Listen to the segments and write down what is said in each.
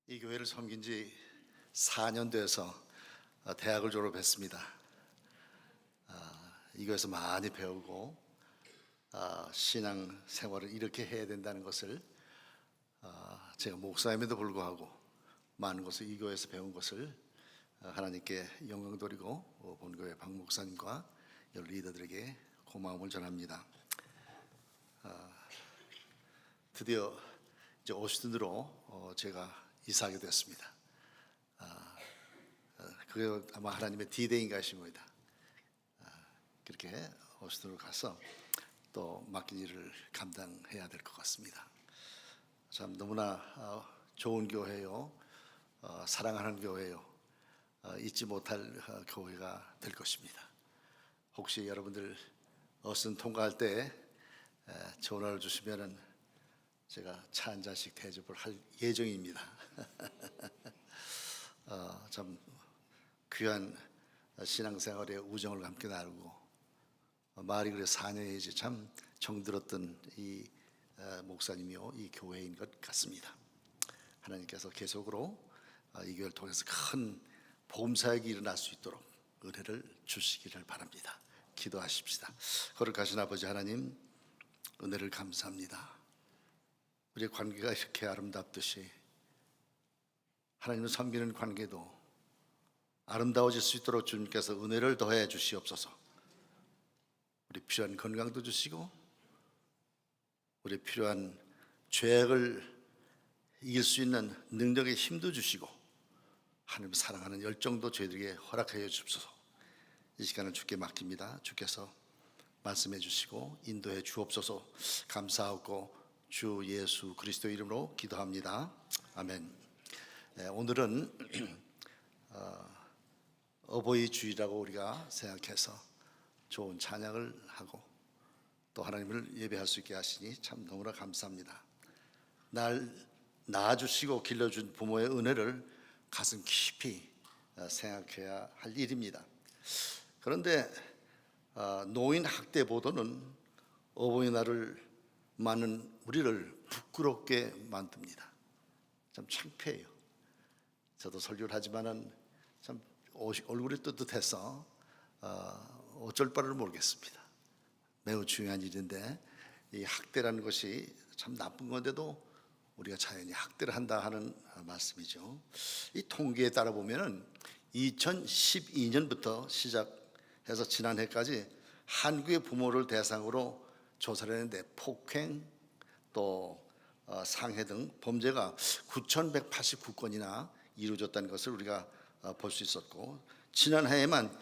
이 교회를 섬긴 지 4년 돼서 대학을 졸업했습니다. 이 교회에서 많이 배우고 신앙 생활을 이렇게 해야 된다는 것을 제가 목사임에도 불구하고 많은 것을 이 교회에서 배운 것을 하나님께 영광 돌리고 본교회 박 목사님과 여러 리더들에게 고마움을 전합니다. 드디어 이제 오스틴으로 제가 이사하게 됐습니다. 그게 아마 하나님의 디데이인가 싶습니다. 그렇게 오스틴으로 가서 또 맡긴 일을 감당해야 될 것 같습니다. 참 너무나 좋은 교회요, 사랑하는 교회요, 잊지 못할 교회가 될 것입니다. 혹시 여러분들 오스틴 통과할 때 전화를 주시면은 제가 차 한 잔씩 대접을 할 예정입니다. 참 귀한 신앙생활의 우정을 함께 나누고 말이 그래 4년이지 참 정들었던 이 목사님이요, 이 교회인 것 같습니다. 하나님께서 계속으로 이 교회를 통해서 큰 복음사역이 일어날 수 있도록 은혜를 주시기를 바랍니다. 기도하십시다. 거룩하신 아버지 하나님, 은혜를 감사합니다. 우리의 관계가 이렇게 아름답듯이 하나님을 섬기는 관계도 아름다워질 수 있도록 주님께서 은혜를 더해 주시옵소서. 우리 필요한 건강도 주시고 우리 필요한 죄악을 이길 수 있는 능력의 힘도 주시고 하나님을 사랑하는 열정도 저희들에게 허락하여 주옵소서. 이 시간을 주께 맡깁니다. 주께서 말씀해 주시고 인도해 주옵소서. 감사하고 주 예수 그리스도 이름으로 기도합니다. 아멘. 오늘은 어버이 주일이라고 우리가 생각해서 좋은 찬양을 하고 또 하나님을 예배할 수 있게 하시니 참 너무나 감사합니다. 날 낳아주시고 길러준 부모의 은혜를 가슴 깊이 생각해야 할 일입니다. 그런데 노인 학대 보도는 어버이날을 많은 우리를 부끄럽게 만듭니다. 참 창피해요. 저도 설교를 하지만은 참 얼굴이 뜨뜻해서 어쩔 바를 모르겠습니다. 매우 중요한 일인데 이 학대라는 것이 참 나쁜 건데도 우리가 자연히 학대를 한다 하는 말씀이죠. 이 통계에 따라 보면은 2012년부터 시작해서 지난해까지 한국의 부모를 대상으로 조사를 했는데 폭행 또 상해 등 범죄가 9,189건이나 이루어졌다는 것을 우리가 볼 수 있었고, 지난해에만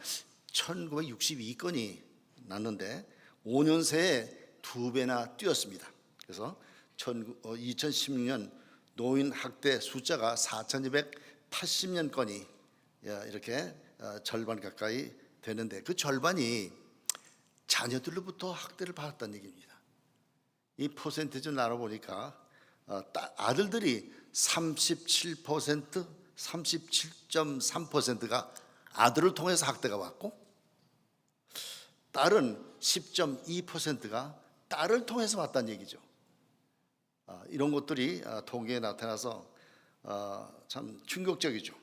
1,962건이 났는데 5년 새에 2배나 뛰었습니다. 그래서 2016년 노인 학대 숫자가 4,280년 건이 이렇게 절반 가까이 되는데 그 절반이 자녀들로부터 학대를 받았다는 얘기입니다. 이 퍼센티지 나눠보니까 아들들이 37%, 37.3%가 아들을 통해서 학대가 왔고, 딸은 10.2%가 딸을 통해서 왔다는 얘기죠. 이런 것들이 통계에 나타나서 참 충격적이죠.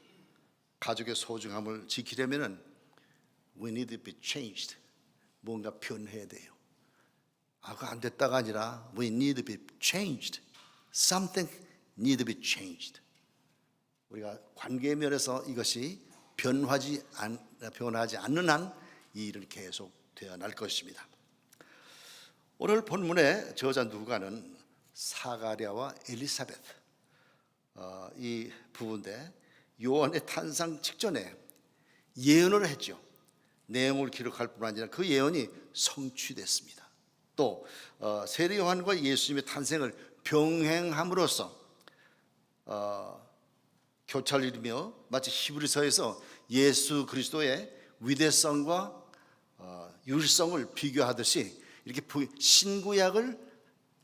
가족의 소중함을 지키려면은 we need to be changed. 뭔가 변해야 돼요. 그거 안 됐다가 아니라 we need to be changed. Something need to be changed. 우리가 관계 면에서 이것이 변하지 않는 한 이 일은 계속 되어날 것입니다. 오늘 본문의 저자 누가는 사가랴와 엘리사벳 이 부부인데 요한의 탄생 직전에 예언을 했죠. 내용을 기록할 뿐 아니라 그 예언이 성취됐습니다. 또 세례 요한과 예수님의 탄생을 병행함으로써 교차를 이루며 마치 히브리서에서 예수 그리스도의 위대성과 유일성을 비교하듯이 이렇게 신구약을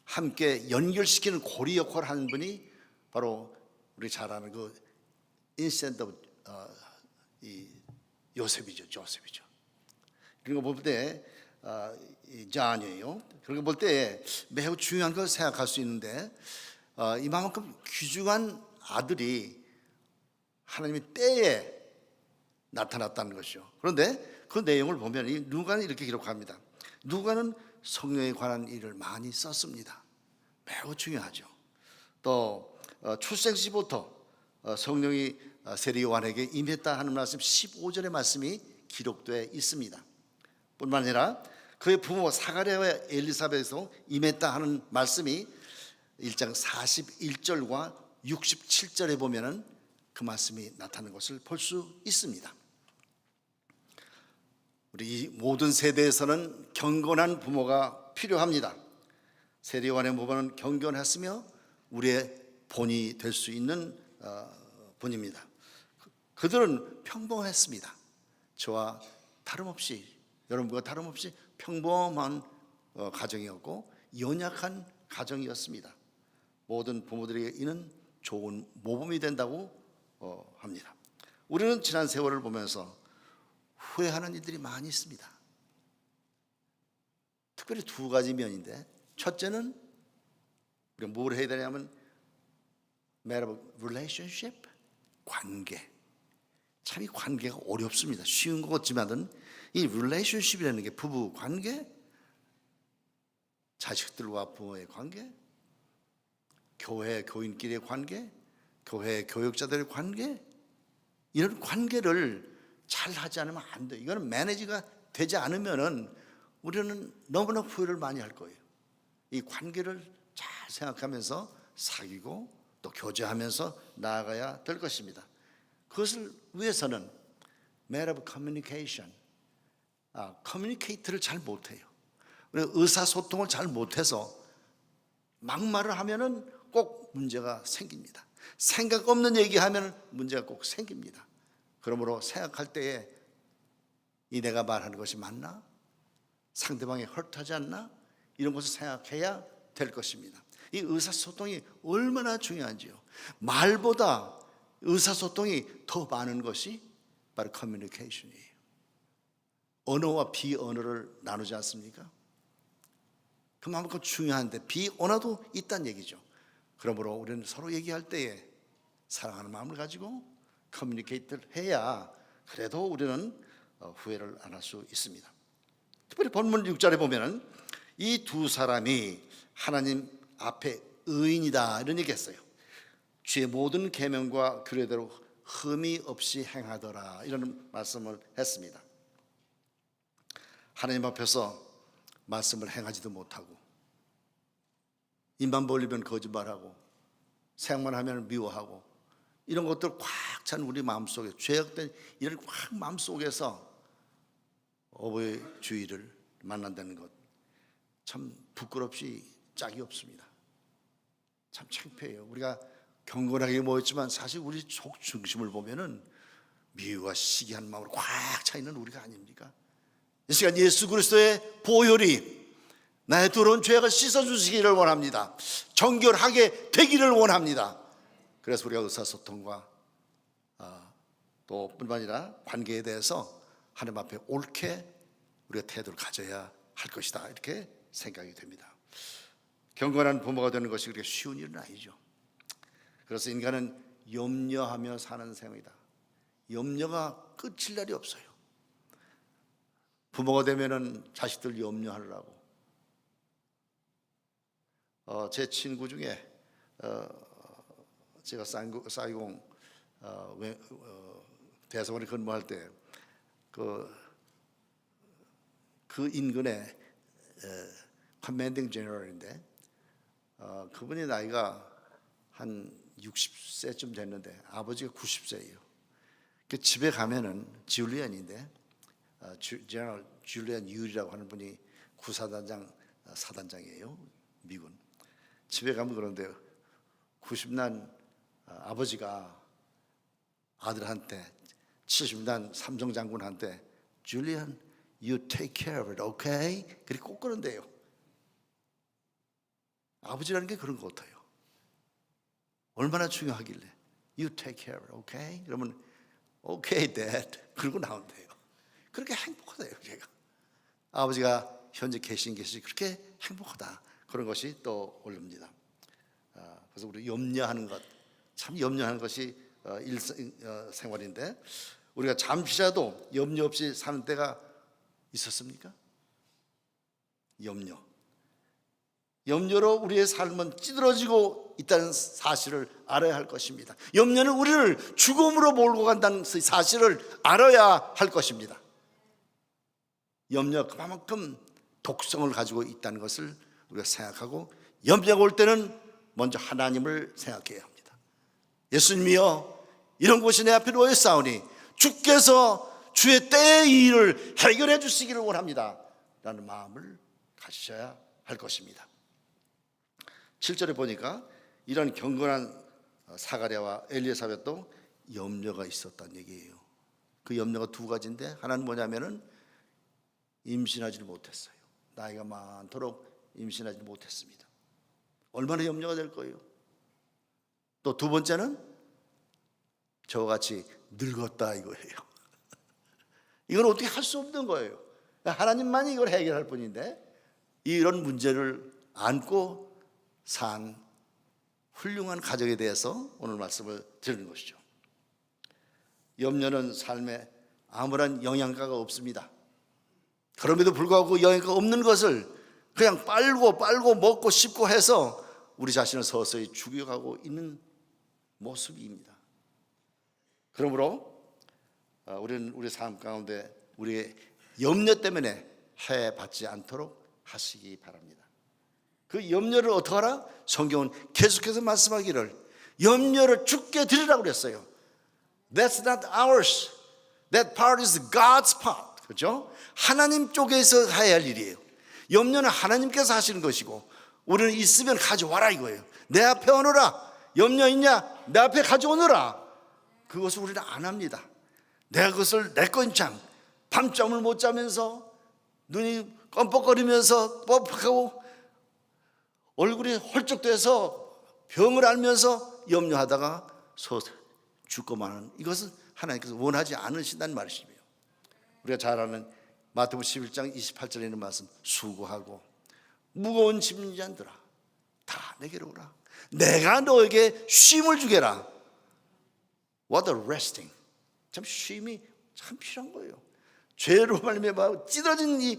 함께 연결시키는 고리 역할을 하는 분이 바로 우리 잘 아는 그 인센트 조셉이죠. 그런 거 볼 때 잔이에요. 그런 거 볼 때 매우 중요한 걸 생각할 수 있는데 이만큼 귀중한 아들이 하나님이 때에 나타났다는 것이죠. 그런데 그 내용을 보면 이 누가는 이렇게 기록합니다. 누가는 성령에 관한 일을 많이 썼습니다. 매우 중요하죠. 또 출생시부터 성령이 세례 요한에게 임했다 하는 말씀 15절의 말씀이 기록되어 있습니다. 뿐만 아니라 그의 부모 사가랴와 엘리사벳에서 임했다 하는 말씀이 1장 41절과 67절에 보면은 그 말씀이 나타나는 것을 볼 수 있습니다. 우리 모든 세대에서는 경건한 부모가 필요합니다. 세례 요한의 부모는 경건했으며 우리의 본이 될 수 있는 분입니다. 그들은 평범했습니다. 저와 다름없이, 여러분과 다름없이 평범한 가정이었고 연약한 가정이었습니다. 모든 부모들에게 이는 좋은 모범이 된다고 합니다. 우리는 지난 세월을 보면서 후회하는 일들이 많이 있습니다. 특별히 두 가지 면인데, 첫째는 우리가 뭘 해야 되냐면 matter of relationship, 관계. 참 이 관계가 어렵습니다. 쉬운 것 같지만은 이 relationship이라는 게 부부 관계, 자식들과 부모의 관계, 교회 교인끼리의 관계, 교회 교육자들의 관계, 이런 관계를 잘 하지 않으면 안 돼요. 이거는 매니지가 되지 않으면은 우리는 너무나 후회를 많이 할 거예요. 이 관계를 잘 생각하면서 사귀고 또 교제하면서 나아가야 될 것입니다. 그것을 위해서는 matter of communication, 커뮤니케이트를 잘 못해요. 의사소통을 잘 못해서 막말을 하면은 꼭 문제가 생깁니다. 생각 없는 얘기하면 문제가 꼭 생깁니다. 그러므로 생각할 때에 이 내가 말하는 것이 맞나? 상대방이 헐트하지 않나? 이런 것을 생각해야 될 것입니다. 이 의사소통이 얼마나 중요한지요. 말보다 의사소통이 더 많은 것이 바로 커뮤니케이션이에요. 언어와 비언어를 나누지 않습니까? 그만큼 중요한데 비언어도 있다는 얘기죠. 그러므로 우리는 서로 얘기할 때에 사랑하는 마음을 가지고 커뮤니케이트를 해야 그래도 우리는 후회를 안 할 수 있습니다. 특별히 본문 6절에 보면은 이 두 사람이 하나님 앞에 의인이다 이런 얘기했어요. 주의 모든 계명과 규례대로 흠이 없이 행하더라 이런 말씀을 했습니다. 하나님 앞에서 말씀을 행하지도 못하고 입만 벌리면 거짓말하고 생각만 하면 미워하고 이런 것들 꽉 찬 우리 마음속에 죄악된 이런 꽉 마음속에서 어버이 주의를 만난다는 것 참 부끄럽지 짝이 없습니다. 참 창피해요. 우리가 경건하게 모였지만 사실 우리 속 중심을 보면은 미움과 시기한 마음으로 꽉 차 있는 우리가 아닙니까? 이 시간 예수 그리스도의 보혈이 나의 더러운 죄악을 씻어주시기를 원합니다. 정결하게 되기를 원합니다. 그래서 우리가 의사소통과 또 뿐만 아니라 관계에 대해서 하나님 앞에 옳게 우리가 태도를 가져야 할 것이다 이렇게 생각이 됩니다. 경건한 부모가 되는 것이 그렇게 쉬운 일은 아니죠. 그래서 인간은 염려하며 사는 생이다. 염려가 끝일 날이 없어요. 부모가 되면은 자식들 염려하느라고. 제 친구 중에 제가 사이공 대사관에 근무할 때 그 인근에 커맨딩 제너럴인데 그분이 나이가 한 60세쯤 됐는데 아버지가 90세예요. 그 집에 가면은 줄리안인데 제너럴 줄리안 유리라고 하는 분이 구사단장 사단장이에요. 미군. 집에 가면 그런데 90난 아버지가 아들한테 70난 삼성장군한테 줄리안 you take care of it, okay? 그렇게 꼭 그런데요. 아버지라는 게 그런 것 같아요. 얼마나 중요하길래 you take care of it, okay? 그러면 okay, dad. 그러고 나온대요. 그렇게 행복하대요. 제가 아버지가 현재 계신 것이 그렇게 행복하다 그런 것이 또 올립니다. 그래서 우리 염려하는 것, 참 염려하는 것이 생활인데 우리가 잠시라도 염려 없이 사는 때가 있었습니까? 염려로 우리의 삶은 찌들어지고 있다는 사실을 알아야 할 것입니다. 염려는 우리를 죽음으로 몰고 간다는 사실을 알아야 할 것입니다. 염려 그만큼 독성을 가지고 있다는 것을 우리가 생각하고, 염려가 올 때는 먼저 하나님을 생각해야 합니다. 예수님이여, 이런 것이 내 앞에 놓여 싸우니 주께서 주의 때의 일을 해결해 주시기를 원합니다 라는 마음을 가지셔야 할 것입니다. 7절에 보니까 이런 경건한 사가랴와 엘리사벳도 염려가 있었다는 얘기예요. 그 염려가 두 가지인데, 하나는 뭐냐면은 임신하지 못했어요. 나이가 많도록 임신하지 못했습니다. 얼마나 염려가 될 거예요. 또 두 번째는 저와 같이 늙었다 이거예요. 이건 어떻게 할 수 없는 거예요. 하나님만이 이걸 해결할 뿐인데, 이런 문제를 안고 산 훌륭한 가정에 대해서 오늘 말씀을 드리는 것이죠. 염려는 삶에 아무런 영양가가 없습니다. 그럼에도 불구하고 영양가 없는 것을 그냥 빨고 먹고 씹고 해서 우리 자신을 서서히 죽여가고 있는 모습입니다. 그러므로 우리는 우리 삶 가운데 우리의 염려 때문에 해받지 않도록 하시기 바랍니다. 그 염려를 어떻게 하라? 성경은 계속해서 말씀하기를 염려를 주께 드리라고 그랬어요. That's not ours. That part is God's part. 그렇죠? 하나님 쪽에서 해야 할 일이에요. 염려는 하나님께서 하시는 것이고, 우리는 있으면 가져와라 이거예요. 내 앞에 오너라. 염려 있냐? 내 앞에 가져오너라. 그것을 우리는 안 합니다. 내가 그것을 내 건창 밤잠을 못 자면서 눈이 껌뻑거리면서 뻑뻑하고 얼굴이 헐쩍돼서 병을 앓면서 염려하다가 죽고만 하는, 이것은 하나님께서 원하지 않으신다는 말씀이에요. 우리가 잘 아는 마태복음 11장 28절에 있는 말씀, 수고하고 무거운 짐진 자들아 다 내게로 오라. 내가 너에게 쉼을 주게라. What a resting. 참 쉼이 참 필요한 거예요. 죄로 말미암아 찢어진 이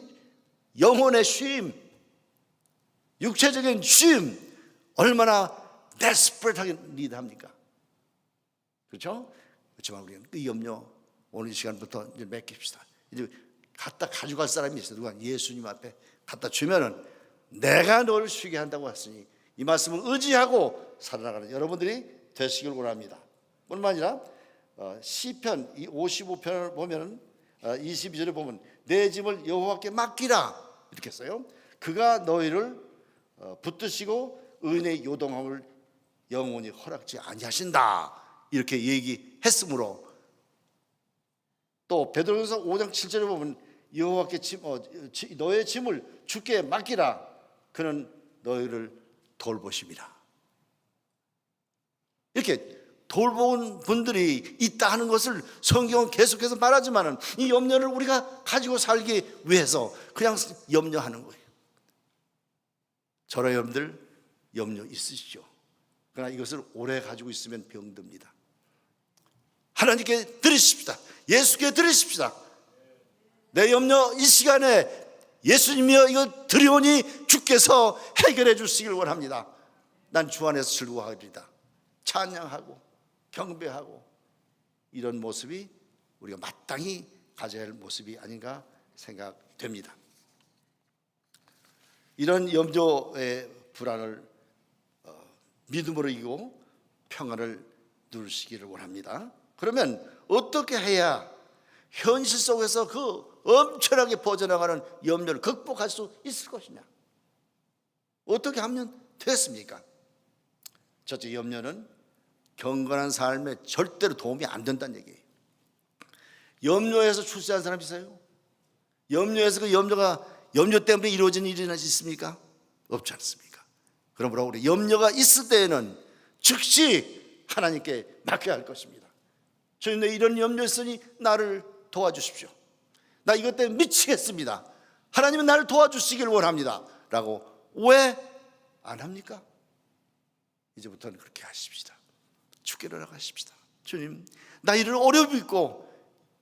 영혼의 쉼, 육체적인 쉼, 얼마나 desperat하게 리드합니까? 그렇죠? 그렇지만 우리는 그 염려 오늘 이 시간부터 이제 맡깁시다. 이제 갖다 가져갈 사람이 있어요. 누가? 예수님 앞에 갖다 주면은 내가 너를 쉬게 한다고 했으니 이 말씀을 의지하고 살아나가는 여러분들이 되시길 원합니다. 뿐만 아니라 시편 55편을 보면은 22절에 보면 내 짐을 여호와께 맡기라 이렇게 써요. 그가 너희를 붙드시고 의인의 요동함을 영원히 허락지 아니하신다 이렇게 얘기했으므로, 또 베드로전서 5장 7절에 보면 여호와께 너의 짐을 주께 맡기라. 그는 너희를 돌보심이라. 이렇게 돌보는 분들이 있다 하는 것을 성경은 계속해서 말하지만은 이 염려를 우리가 가지고 살기 위해서 그냥 염려하는 거예요. 저런 여러분들 염려 있으시죠? 그러나 이것을 오래 가지고 있으면 병듭니다. 하나님께 드리십시다. 예수께 드리십시다. 내 염려 이 시간에 예수님이여 이거 드리오니 주께서 해결해 주시길 원합니다. 난 주 안에서 즐거워하리다. 찬양하고 경배하고, 이런 모습이 우리가 마땅히 가져야 할 모습이 아닌가 생각됩니다. 이런 염려의 불안을 믿음으로 이기고 평안을 누리시기를 원합니다. 그러면 어떻게 해야 현실 속에서 그 엄청나게 퍼져나가는 염려를 극복할 수 있을 것이냐? 어떻게 하면 됐습니까? 첫째, 염려는 경건한 삶에 절대로 도움이 안 된다는 얘기예요. 염려해서 출세한 사람 있어요? 염려해서 그 염려 때문에 이루어진 일이 있습니까? 없지 않습니까? 그러므로 우리 염려가 있을 때에는 즉시 하나님께 맡겨야 할 것입니다. 주님, 내 이런 염려 있으니 나를 도와주십시오. 나 이것 때문에 미치겠습니다. 하나님은 나를 도와주시길 원합니다 라고 왜 안 합니까? 이제부터는 그렇게 하십시다. 주께로 나가십시다. 주님, 나 이런 어려움이 있고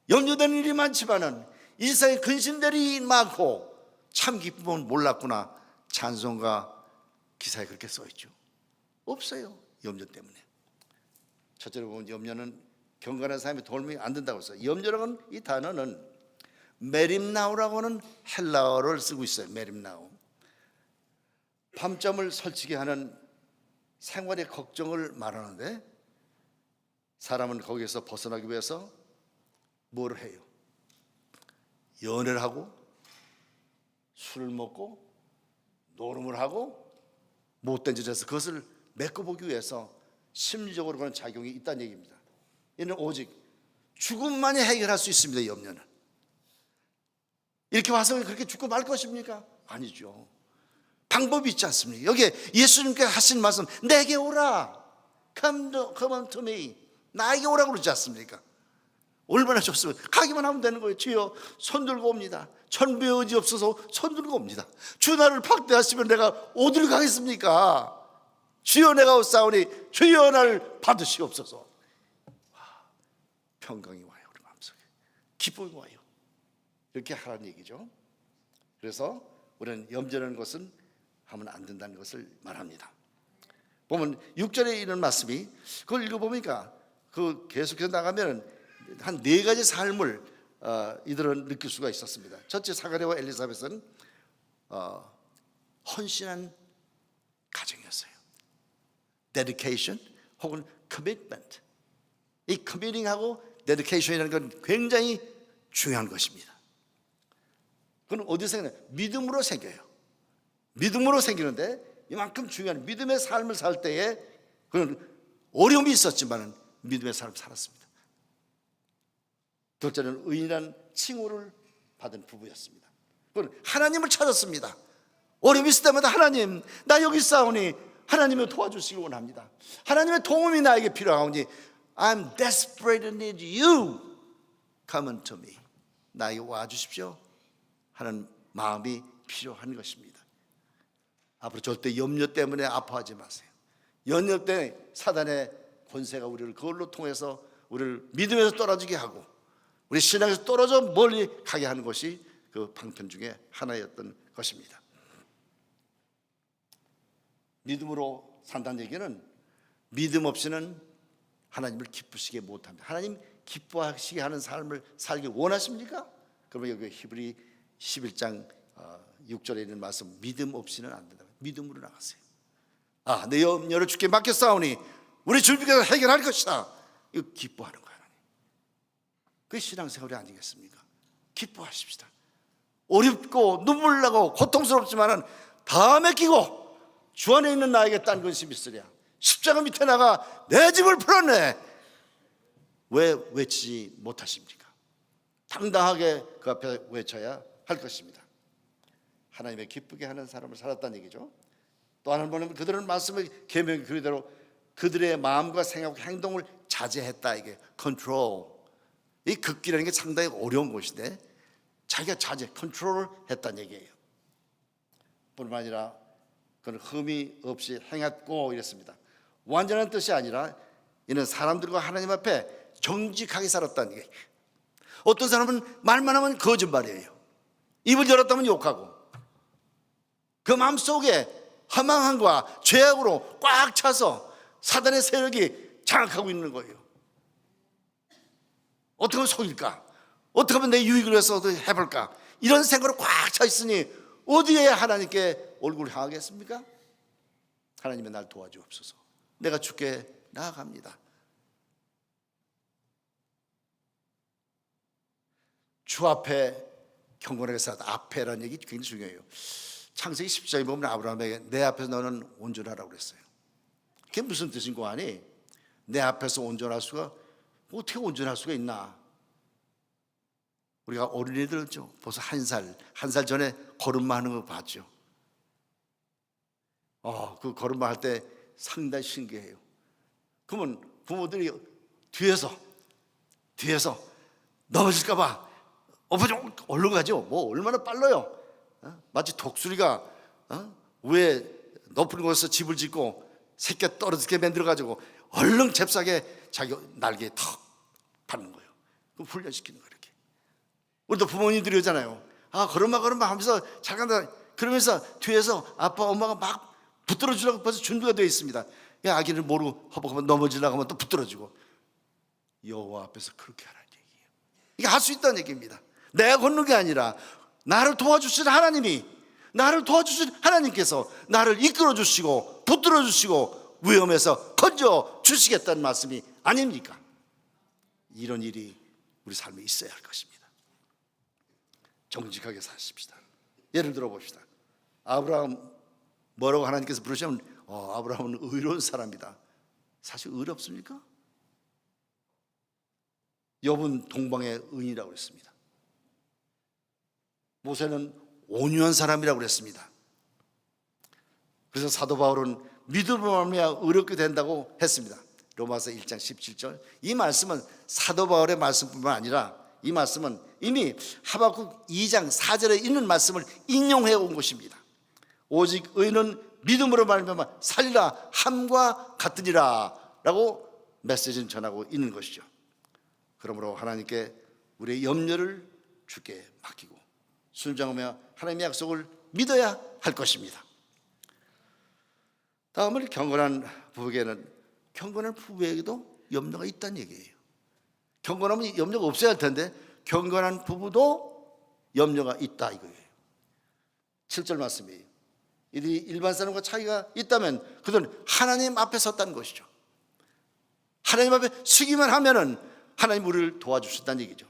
염려되는 일이 많지만은 이 세상에 근심될 일이 많고 참 기쁨은 몰랐구나. 찬송가 기사에 그렇게 써있죠. 없어요, 염려 때문에. 첫째로 보면 염려는 경건한 삶에 도움이 안 된다고 했어요. 염려라는 이 단어는 메림나우라고 하는 헬라어를 쓰고 있어요. 메림나우. 밤잠을 설치게 하는 생활의 걱정을 말하는데, 사람은 거기에서 벗어나기 위해서 뭘 해요? 연애를 하고 술을 먹고 노름을 하고 못된 짓을 해서 그것을 메꿔보기 위해서 심리적으로 그런 작용이 있다는 얘기입니다. 이는 오직 죽음만이 해결할 수 있습니다. 염려는. 이렇게 와서 그렇게 죽고 말 것입니까? 아니죠. 방법이 있지 않습니까? 여기에 예수님께서 하신 말씀, 내게 오라, come unto me, 나에게 오라고 그러지 않습니까? 얼마나 좋습니까? 가기만 하면 되는 거예요. 주여, 손 들고 옵니다. 천부의 의지 없어서 손 들고 옵니다. 주 나를 박대하시면 내가 어디를 가겠습니까? 주여, 내가 싸우니 주여 나를 받으시옵소서. 평강이 와요. 우리 마음속에 기쁨이 와요. 이렇게 하라는 얘기죠. 그래서 우리는 염려하는 것은 하면 안 된다는 것을 말합니다. 보면 6절에 있는 말씀이, 그걸 읽어보니까 그 계속해서 나가면 한 4가지 삶을 이들은 느낄 수가 있었습니다. 첫째, 사가랴와 엘리사벳은 헌신한 가정이었어요. dedication 혹은 commitment. 이 committing하고 dedication이라는 건 굉장히 중요한 것입니다. 그건 어디서 생겨요? 믿음으로 생겨요. 믿음으로 생기는데, 이만큼 중요한 믿음의 삶을 살 때에 그는 어려움이 있었지만 믿음의 삶을 살았습니다. 둘째는 의인이라는 칭호를 받은 부부였습니다. 그는 하나님을 찾았습니다. 어려움이 있을 때마다 하나님, 나 여기 있사오니 하나님을 도와주시기 원합니다. 하나님의 도움이 나에게 필요하오니 I'm desperate and need you. Come unto me. 나에게 와주십시오 하는 마음이 필요한 것입니다. 앞으로 절대 염려 때문에 아파하지 마세요. 염려 때문에 사단의 권세가 우리를 그걸로 통해서 우리를 믿음에서 떨어지게 하고 우리 신앙에서 떨어져 멀리 가게 하는 것이 그 방편 중에 하나였던 것입니다. 믿음으로 산다는 얘기는 믿음 없이는 하나님을 기쁘시게 못합니다. 하나님 기뻐하시게 하는 삶을 살기 원하십니까? 그러면 여기 히브리 11장 6절에 있는 말씀, 믿음 없이는 안 된다. 믿음으로 나가세요. 내 염려를 주께 맡겼사오니 우리 주님께서 해결할 것이다. 이거 기뻐하는 거야. 그게 신앙생활이 아니겠습니까? 기뻐하십시다. 어렵고 눈물 나고 고통스럽지만은 다 맡기고 주 안에 있는 나에게 딴 것이 있으랴. 십자가 밑에 나가 내 집을 풀었네. 왜 외치지 못하십니까? 당당하게 그 앞에 외쳐야 할 것입니다. 하나님의 기쁘게 하는 사람을 살았다는 얘기죠. 또 하나는 뭐냐면 그들은 말씀을 계명 그대로 그들의 마음과 생각과 행동을 자제했다. 이게 컨트롤. 이 극기라는 게 상당히 어려운 것인데 자기가 자제, 컨트롤을 했다는 얘기예요. 뿐만 아니라 그는 흠이 없이 행했고 이랬습니다. 완전한 뜻이 아니라 이는 사람들과 하나님 앞에 정직하게 살았다는 얘기예요. 어떤 사람은 말만 하면 거짓말이에요. 입을 열었다면 욕하고 그 마음속에 허망함과 죄악으로 꽉 차서 사단의 세력이 장악하고 있는 거예요. 어떻게 하면 속일까? 어떻게 하면 내 유익을 위해서도 해볼까? 이런 생각으로 꽉 차 있으니 어디에 하나님께 얼굴을 향하겠습니까? 하나님의 날 도와주옵소서. 내가 주께 나아갑니다. 주 앞에 경건하게 살다. 앞에라는 얘기 굉장히 중요해요. 창세기 10장에 보면 아브라함에게 내 앞에서 너는 온전하라고 그랬어요. 그게 무슨 뜻인 거 아니? 내 앞에서 온전할 수가, 어떻게 온전할 수가 있나? 우리가 어린이들 벌써 한 살 전에 걸음마 하는 거 봤죠. 그 걸음마 할 때 상당히 신기해요. 그러면 부모들이 뒤에서 넘어질까 봐 얼른 가죠. 뭐 얼마나 빨라요. 마치 독수리가 위에 높은 곳에서 집을 짓고 새끼가 떨어지게 만들어가지고 얼른 잽싸게 자기 날개에 턱 받는 거예요. 그럼 훈련시키는 거예요. 이렇게. 우리도 부모님들이 오잖아요. 걸음마 하면서 잘 간다. 그러면서 뒤에서 아빠 엄마가 막 붙들어 주려고 벌써 준비가 되어 있습니다. 아기를 모르고 허벅허벅 넘어지려고 하면 또 붙들어 주고. 여호와 앞에서 그렇게 하라는 얘기예요. 이게 할 수 있다는 얘기입니다. 내가 걷는 게 아니라 나를 도와주시는 하나님이, 나를 도와주신 하나님께서 나를 이끌어 주시고 붙들어 주시고 위험에서 건져 주시겠다는 말씀이 아닙니까? 이런 일이 우리 삶에 있어야 할 것입니다. 정직하게 사십시다. 예를 들어 봅시다. 아브라함 뭐라고 하나님께서 부르시면 아브라함은 의로운 사람이다. 사실 의롭습니까? 욥은 동방의 의인이라고 그랬습니다. 모세는 온유한 사람이라고 그랬습니다. 그래서 사도 바울은 믿음으로 말미암아 의롭게 된다고 했습니다. 로마서 1장 17절. 이 말씀은 사도 바울의 말씀뿐만 아니라 이 말씀은 이미 하박국 2장 4절에 있는 말씀을 인용해 온 것입니다. 오직 의인은 믿음으로 말미암아 살리라 함과 같으리라 라고 메시지는 전하고 있는 것이죠. 그러므로 하나님께 우리의 염려를 주께 맡기고 순종하며 하나님의 약속을 믿어야 할 것입니다. 다음은 경건한 부부에게도 염려가 있다는 얘기예요. 경건하면 염려가 없어야 할 텐데 경건한 부부도 염려가 있다 이거예요. 7절 말씀이에요. 이들이 일반 사람과 차이가 있다면 그들은 하나님 앞에 섰다는 것이죠. 하나님 앞에 서기만 하면은 하나님 우리를 도와주신다는 얘기죠.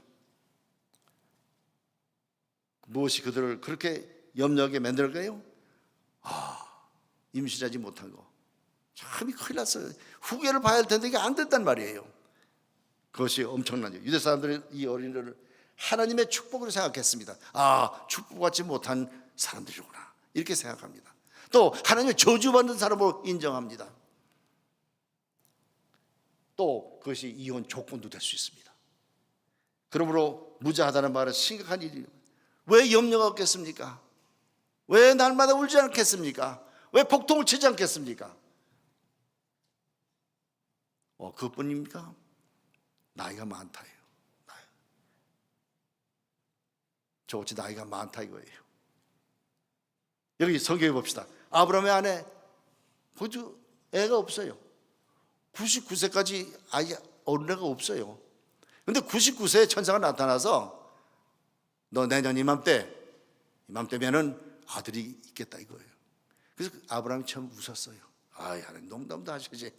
무엇이 그들을 그렇게 염려하게 만들까요? 임신하지 못한 거 참이 큰일 났어요. 후계를 봐야 할 텐데 이게 안 됐단 말이에요. 그것이 엄청나죠. 유대 사람들은 이 어린이를 하나님의 축복으로 생각했습니다. 축복받지 못한 사람들이구나 이렇게 생각합니다. 또 하나님의 저주받는 사람으로 인정합니다. 또 그것이 이혼 조건도 될 수 있습니다. 그러므로 무자하다는 말은 심각한 일이에요. 왜 염려가 없겠습니까? 왜 날마다 울지 않겠습니까? 왜 복통을 치지 않겠습니까? 그것뿐입니까? 나이가 많다예요. 저 어찌 나이가 많다 이거예요. 여기 성경에 봅시다. 아브라함의 아내 보주 애가 없어요. 99세까지 아이 어린애가 없어요. 그런데 99세에 천사가 나타나서 너 내년 이맘때면은 아들이 있겠다 이거예요. 그래서 아브라함이 처음 웃었어요. 하나님 농담도 하시지.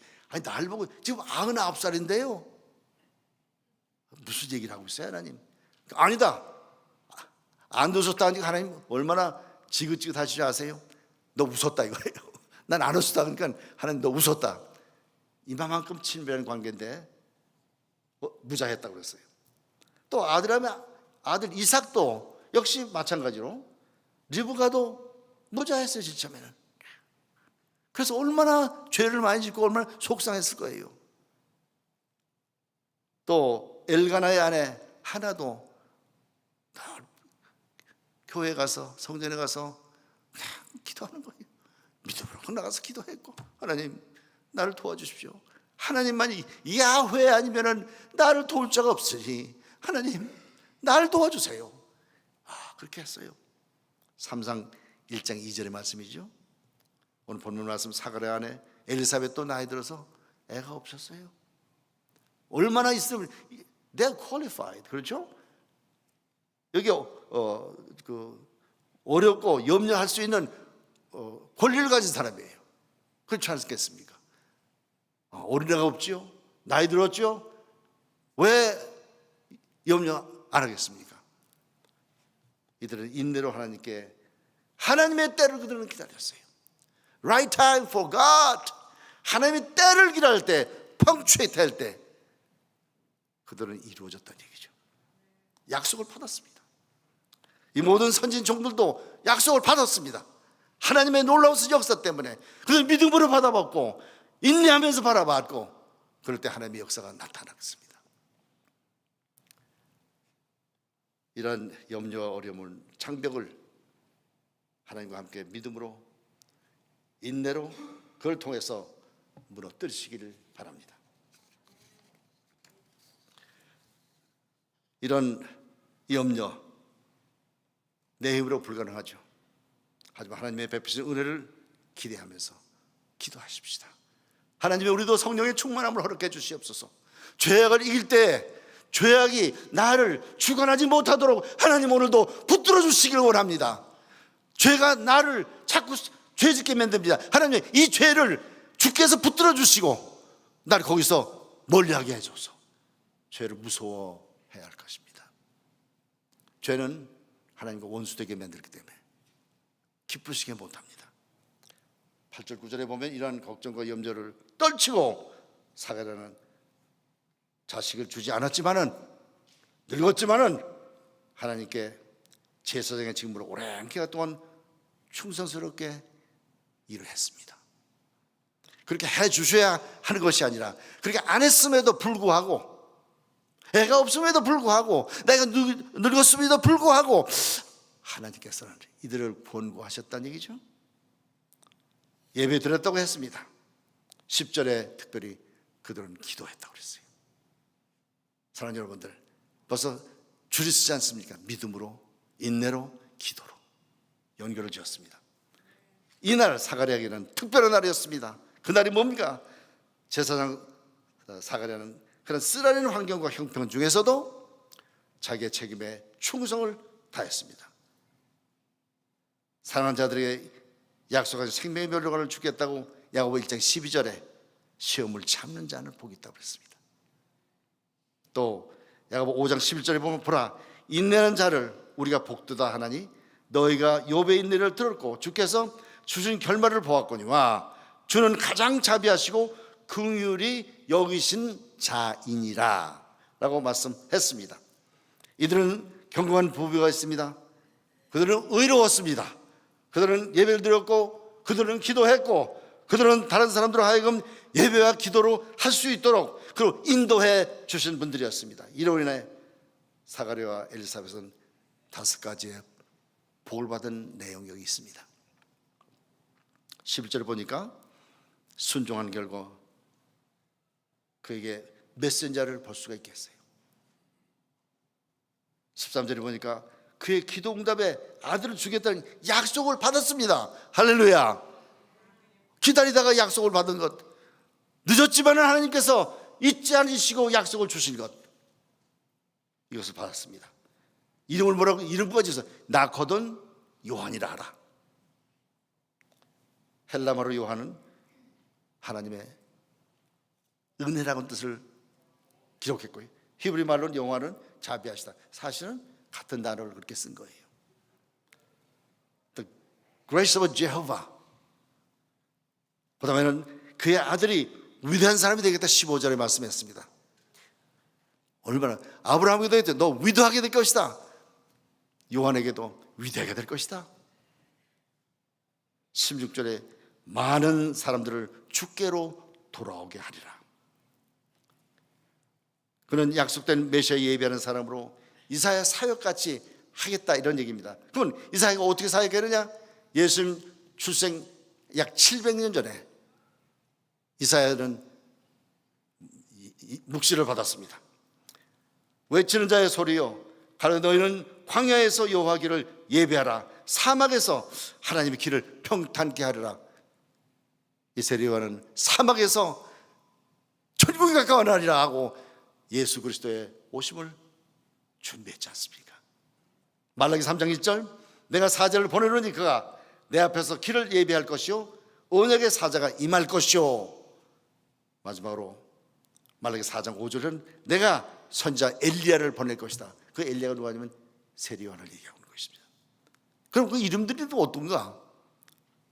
날 보고 지금 99살인데요 무슨 얘기를 하고 있어요 하나님? 아니다. 안 웃었다 하니까 하나님 얼마나 지긋지긋하시지 아세요? 너 웃었다 이거예요. 난 안 웃었다 그러니까 하나님 너 웃었다. 이만큼 친밀한 관계인데 무자했다고 그랬어요. 또 아들 이삭도 역시 마찬가지로 리브가도 무자했어요 진짜면은. 그래서 얼마나 죄를 많이 짓고 얼마나 속상했을 거예요. 또 엘가나의 아내 하나도 교회 가서 성전에 가서 그냥 기도하는 거예요. 믿음으로 나가서 기도했고 하나님 나를 도와주십시오. 하나님만이 야훼 아니면은 나를 도울 자가 없으니 하나님 나를 도와주세요. 그렇게 했어요. 3상 1장 2절의 말씀이죠. 오늘 본문 말씀 사가랴 아내 엘리사벳도 나이 들어서 애가 없었어요. 얼마나 있으면 they're qualified 그렇죠? 여기 어렵고 염려할 수 있는 권리를 가진 사람이에요. 그렇지 않겠습니까? 어린애가 없지요? 나이 들었죠? 왜 염려 안 하겠습니까? 이들은 인내로 하나님의 때를 그들은 기다렸어요. Right time for God. 하나님의 때를 기다릴 때, 펑추에이트 할 때 그들은 이루어졌다는 얘기죠. 약속을 받았습니다. 이 모든 선진 종들도 약속을 받았습니다. 하나님의 놀라우신 역사 때문에 그들은 믿음으로 받아봤고 인내하면서 바라봤고 그럴 때 하나님의 역사가 나타났습니다. 이런 염려와 어려움을 장벽을 하나님과 함께 믿음으로 인내로 그걸 통해서 무너뜨리시기를 바랍니다. 이런 염려, 내 힘으로 불가능하죠. 하지만 하나님의 베푸신 은혜를 기대하면서 기도하십시다. 하나님이 우리도 성령의 충만함을 허락해 주시옵소서. 죄악을 이길 때 죄악이 나를 주관하지 못하도록 하나님 오늘도 붙들어 주시기를 원합니다. 죄가 나를 자꾸 죄짓게 만듭니다. 하나님, 이 죄를 주께서 붙들어 주시고 나를 거기서 멀리하게 해줘서 죄를 무서워해야 할 것입니다. 죄는 하나님과 원수되게 만들기 때문에 기쁘시게 못합니다. 8절 9절에 보면 이러한 걱정과 염려를 떨치고 사가랴는 자식을 주지 않았지만은, 늙었지만은 하나님께 제사장의 직무로 오랜 기간 동안 충성스럽게 일을 했습니다. 그렇게 해 주셔야 하는 것이 아니라, 그렇게 안 했음에도 불구하고, 애가 없음에도 불구하고, 내가 늙었음에도 불구하고 하나님께서는 이들을 권고하셨다는 얘기죠. 예배 드렸다고 했습니다. 10절에 특별히 그들은 기도했다고 그랬어요. 사랑하는 여러분들, 벌써 줄이 쓰지 않습니까? 믿음으로, 인내로, 기도로 연결을 지었습니다. 이날 사가랴에게는 특별한 날이었습니다. 그날이 뭡니까? 제사장 사가랴는 그런 쓰라린 환경과 형편 중에서도 자기의 책임에 충성을 다했습니다. 사랑하는 자들에게 약속한 생명의 멸류관을 주겠다고 야고보 1장 12절에 시험을 참는 자는 복이 있다고 그랬습니다. 또 야고보 5장 11절에 보면 보라, 인내하는 자를 우리가 복되다 하나니 너희가 욥의 인내를 들었고 주께서 주신 결말을 보았거니와 주는 가장 자비하시고 긍휼히 여기신 자이니라 라고 말씀했습니다. 이들은 경건한 부부가 있습니다. 그들은 의로웠습니다. 그들은 예배를 드렸고 그들은 기도했고 그들은 다른 사람들로 하여금 예배와 기도로 할 수 있도록 그리고 인도해 주신 분들이었습니다. 이로 인해 사가랴와 엘리사벳은 5가지의 복을 받은 내용이 여기 있습니다. 11절을 보니까 순종한 결과 그에게 메신저를 볼 수가 있겠어요. 13절에 보니까 그의 기도 응답에 아들을 주겠다는 약속을 받았습니다. 할렐루야. 기다리다가 약속을 받은 것, 늦었지만 하나님께서 잊지 않으시고 약속을 주신 것, 이것을 받았습니다. 이름을 뭐라고? 이름부가 지어서 나코돈 요한이라 하라. 헬라말로 요한은 하나님의 은혜라는 뜻을 기록했고요, 히브리 말로는 요한은 자비하시다. 사실은 같은 단어를 그렇게 쓴 거예요. The grace of Jehovah. 그 다음에는 그의 아들이 위대한 사람이 되겠다 15절에 말씀했습니다. 얼마나 아브라함에게도 했죠. 너 위대하게 될 것이다. 요한에게도 위대하게 될 것이다. 16절에 많은 사람들을 주께로 돌아오게 하리라. 그는 약속된 메시아 예비하는 사람으로 이사야 사역같이 하겠다, 이런 얘기입니다. 그러면 이사야가 어떻게 사역했느냐? 예수님 출생 약 700년 전에 이사야는 묵시를 받았습니다. 외치는 자의 소리요, 가로 너희는 광야에서 여호와 길을 예배하라, 사막에서 하나님의 길을 평탄케 하리라. 이세리와는 사막에서 천국이 가까워나리라 하고 예수 그리스도의 오심을 준비했지 않습니까? 말라기 3장 1절, 내가 사자를 보내노니 그가 내 앞에서 길을 예비할 것이요 언약의 사자가 임할 것이요. 마지막으로 말라기 4장 5절은 내가 선지자 엘리야를 보낼 것이다. 그 엘리야가 누구냐면 세리요한을 얘기하는 것입니다. 그럼 그 이름들이 또 어떤가?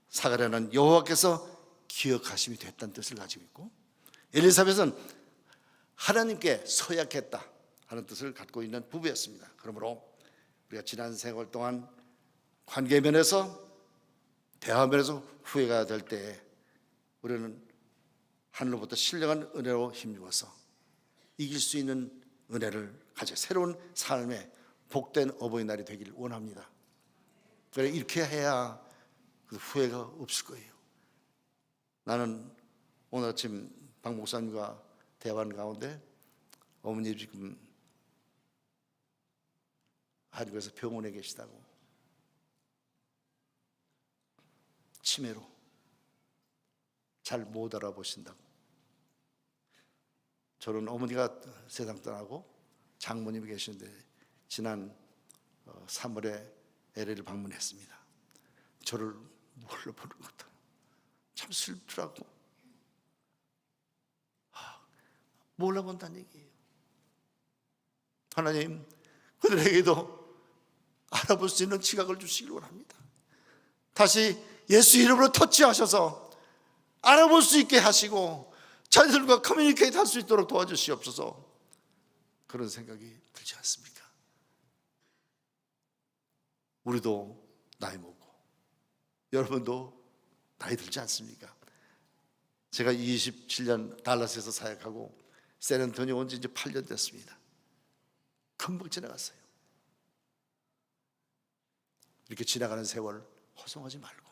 사가랴는 여호와께서 기억하심이 됐다는 뜻을 가지고 있고, 엘리사벳은 하나님께 서약했다 하는 뜻을 갖고 있는 부부였습니다. 그러므로 우리가 지난 세월 동안 관계 면에서, 대화 면에서 후회가 될 때 우리는 하늘로부터 신령한 은혜로 힘입어서 이길 수 있는 은혜를 가져 새로운 삶의 복된 어버이날이 되길 원합니다. 그래, 이렇게 해야 그 후회가 없을 거예요. 나는 오늘 아침 박 목사님과 대화하는 가운데 어머니 지금 한국에서 병원에 계시다고, 치매로 잘 못 알아보신다고. 저는 어머니가 세상 떠나고 장모님이 계시는데 지난 3월에 LA를 방문했습니다. 저를 몰라보는 것도 참 슬프더라고. 몰라본다는 얘기예요. 하나님, 그들에게도 알아볼 수 있는 지각을 주시길 원합니다. 다시 예수 이름으로 터치하셔서 알아볼 수 있게 하시고 자녀들과 커뮤니케이트 할 수 있도록 도와주시옵소서. 그런 생각이 들지 않습니까? 우리도 나이 먹고 여러분도 나이 들지 않습니까? 제가 27년 달라스에서 사역하고 샌안토니오 온 지 이제 8년 됐습니다. 금방 지나갔어요. 이렇게 지나가는 세월 허송하지 말고,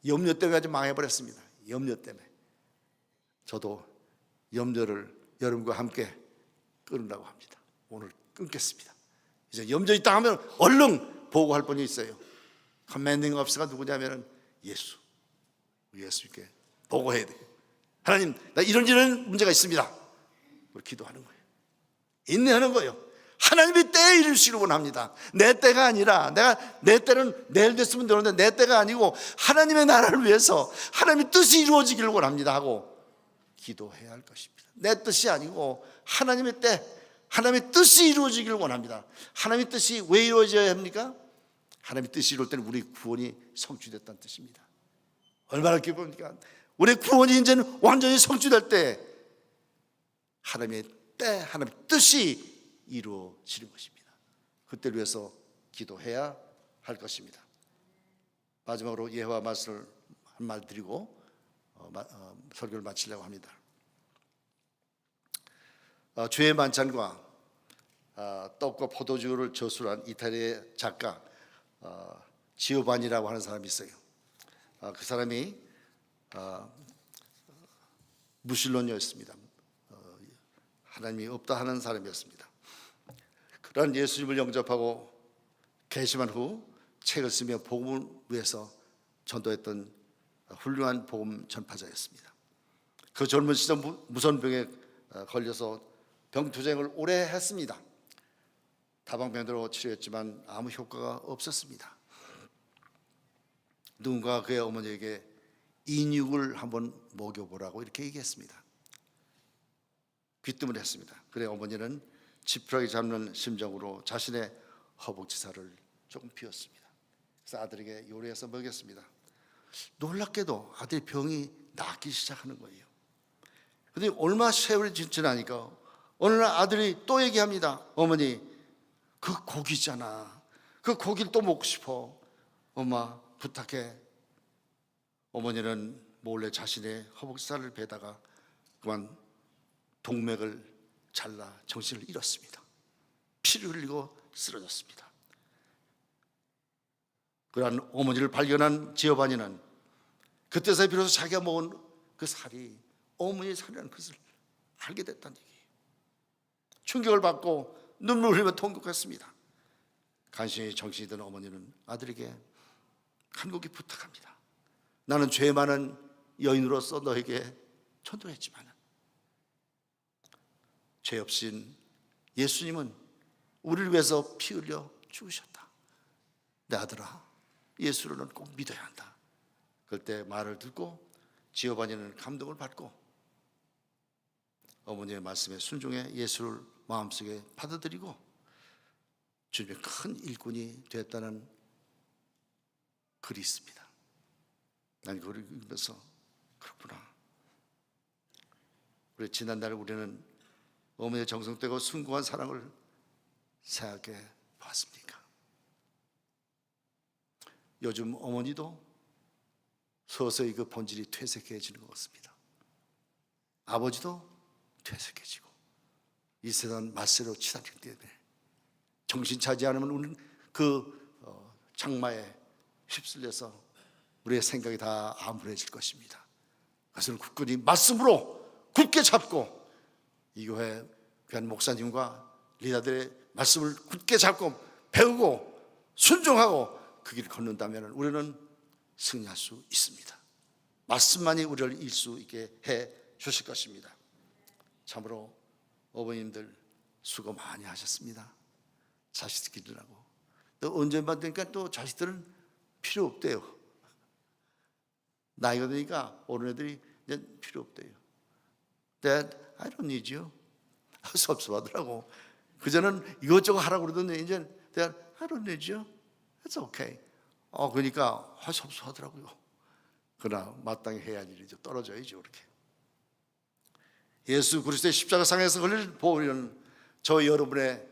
염려 때문에 아주 망해버렸습니다. 염려 때문에. 저도 염려를 여러분과 함께 끊으라고 합니다. 오늘 끊겠습니다. 이제 염려 있다 하면 얼른 보고할 분이 있어요. 커맨딩 업스가 누구냐면 예수께 보고해야 돼요. 하나님, 나 이런 문제가 있습니다. 우리 기도하는 거예요. 인내하는 거예요. 하나님이 때에 이루시기를 원합니다. 내 때가 아니라, 내 때는 내일 됐으면 되는데 내 때가 아니고 하나님의 나라를 위해서 하나님의 뜻이 이루어지기를 원합니다 하고 기도해야 할 것입니다. 내 뜻이 아니고 하나님의 때, 하나님의 뜻이 이루어지기를 원합니다. 하나님의 뜻이 왜 이루어져야 합니까? 하나님의 뜻이 이루어질 때는 우리 구원이 성취됐다는 뜻입니다. 얼마나 기쁩니까? 우리 구원이 이제는 완전히 성취될 때 하나님의 때, 하나님의 뜻이 이루어지는 것입니다. 그때를 위해서 기도해야 할 것입니다. 마지막으로 예화와 말씀을 한 말 드리고 설교를 마치려고 합니다. 죄의 만찬과 떡과 포도주를 저술한 이탈리아의 작가 지오반니라고 하는 사람이 있어요. 그 사람이 무신론이었습니다. 하나님이 없다 하는 사람이었습니다. 그런 예수님을 영접하고 개심한 후 책을 쓰며 복음을 위해서 전도했던 훌륭한 복음 전파자였습니다. 그 젊은 시절 무선병에 걸려서 병투쟁을 오래 했습니다. 다방면으로 치료했지만 아무 효과가 없었습니다. 누군가 그의 어머니에게 인육을 한번 먹여보라고 이렇게 얘기했습니다. 귀뜸을 했습니다. 그래 어머니는 지푸라기 잡는 심정으로 자신의 허벅지살을 조금 피웠습니다. 그래서 아들에게 요리해서 먹였습니다. 놀랍게도 아들의 병이 낫기 시작하는 거예요. 그런데 얼마 세월이 지나니까 어느 날 아들이 또 얘기합니다. 어머니, 그 고기잖아. 그 고기를 또 먹고 싶어. 엄마 부탁해. 어머니는 몰래 자신의 허벅지살을 베다가 그만 동맥을 잘라 정신을 잃었습니다. 피를 흘리고 쓰러졌습니다. 그러한 어머니를 발견한 지오반니는 그때서야 비로소 자기가 먹은 그 살이 어머니의 살이라는 것을 알게 됐다는 얘기예요. 충격을 받고 눈물을 흘리며 통곡했습니다. 간신히 정신이 든 어머니는 아들에게 간곡히 부탁합니다. 나는 죄 많은 여인으로서 너에게 전도했지만 죄 없인 예수님은 우리를 위해서 피 흘려 죽으셨다. 내 아들아, 예수를 꼭 믿어야 한다. 그때 말을 듣고 지오반니는 감동을 받고 어머니의 말씀에 순종해 예수를 마음속에 받아들이고 주님의 큰 일꾼이 되었다는 글이 있습니다. 난 그걸 읽으면서 그렇구나. 우리 지난달 우리는 어머니의 정성되고 숭고한 사랑을 생각해 봤습니까? 요즘 어머니도 서서히 그 본질이 퇴색해지는 것 같습니다. 아버지도 퇴색해지고 이 세상 맞세로 치닫기 때문에 정신 차지 않으면 우리는 그 장마에 휩쓸려서 우리의 생각이 다 암울해질 것입니다. 그것을 굳건히 말씀으로 굳게 잡고 이 교회 귀한 목사님과 리더들의 말씀을 굳게 잡고 배우고 순종하고 그 길을 걷는다면 우리는 승리할 수 있습니다. 말씀만이 우리를 이길 수 있게 해 주실 것입니다. 참으로 어머님들 수고 많이 하셨습니다. 자식 기르라고. 또 언제만 되니까 또 자식들은 필요 없대요. 나이가 드니까 어른애들이 이제 필요 없대요. Dad, I don't need you. 섭섭하더라고. 그전엔 이것저것 하라고 그러던데 이제 Dad, I don't need you. It's okay. 그러니까 섭섭하더라고요. 그러나 마땅히 해야 할 일이죠. 떨어져야죠. 그렇게. 예수 그리스도의 십자가상에서 걸릴 보혈은 저 여러분의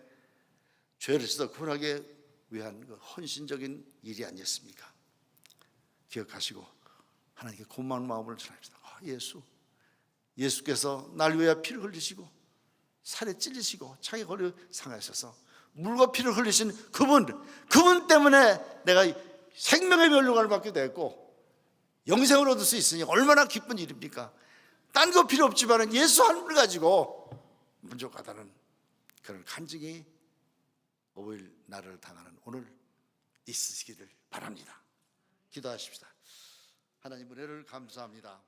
죄를 씻어 구원하기 위한 그 헌신적인 일이 아니었습니까? 기억하시고 하나님께 고마운 마음을 전합시다. 예수께서 날 위해 피를 흘리시고 살에 찔리시고 창에 걸려 상하셔서 물과 피를 흘리신 그분 때문에 내가 생명의 면류관을 받게 됐고 영생을 얻을 수 있으니 얼마나 기쁜 일입니까? 딴 거 필요 없지만 예수 한 분을 가지고 만족하다는 그런 간증이 어버이 날을 당하는 오늘 있으시기를 바랍니다. 기도하십시다. 하나님 은혜를 감사합니다.